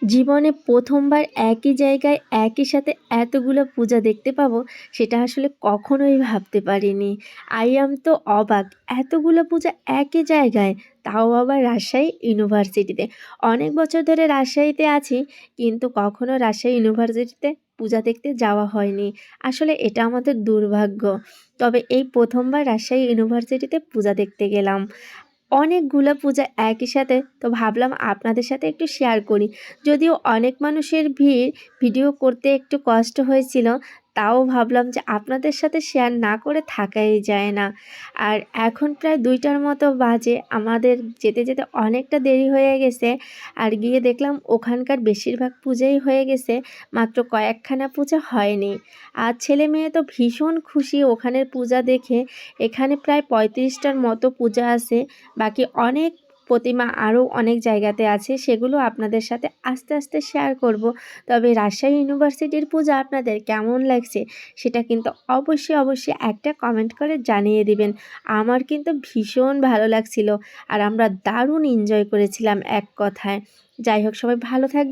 জীবনে প্রথমবার একই জায়গায় একই সাথে এতগুলো পূজা দেখতে পাবো সেটা আসলে কখনোই ভাবতে পারিনি। আই অ্যাম তো অবাক! এতগুলো পূজা একই জায়গায়, তাও আবার রাজশাহী ইউনিভার্সিটিতে। অনেক বছর ধরে রাজশাহীতে আছি, কিন্তু কখনো রাজশাহী ইউনিভার্সিটিতে পূজা দেখতে যাওয়া হয়নি। আসলে এটা আমাদের দুর্ভাগ্য। তবে এই প্রথমবার রাজশাহী ইউনিভার্সিটিতে পূজা দেখতে গেলাম। অনেকগুলো পূজা একই সাথে, তো ভাবলাম আপনাদের সাথে একটু শেয়ার করি। যদিও অনেক মানুষের ভিড়, ভিডিও করতে একটু কষ্ট হয়েছিল, তাও ভাবলাম যে আপনাদের সাথে শেয়ার না করে থাকাই যায় না। আর এখন প্রায় ২টার মতো বাজে, আমাদের যেতে যেতে অনেকটা দেরি হয়ে গেছে। আর গিয়ে দেখলাম ওখানকার বেশিরভাগ পূজাই হয়ে গেছে, মাত্র কয়েকখানা পূজা হয়নি। আর ছেলে মেয়ে তো ভীষণ খুশি ওখানের পূজা দেখে। এখানে প্রায় ৩৫টার মতো পূজা আছে, বাকি অনেক প্রতিমা আরও অনেক জায়গাতে আছে, সেগুলো আপনাদের সাথে আস্তে আস্তে শেয়ার করব। তবে রাজশাহী ইউনিভার্সিটির পূজা আপনাদের কেমন লাগছে সেটা কিন্তু অবশ্যই একটা কমেন্ট করে জানিয়ে দিবেন। আমার কিন্তু ভীষণ ভালো লাগছিল, আর আমরা দারুণ এনজয় করেছিলাম এক কথায়। যাই হোক, সবাই ভালো থাকবেন।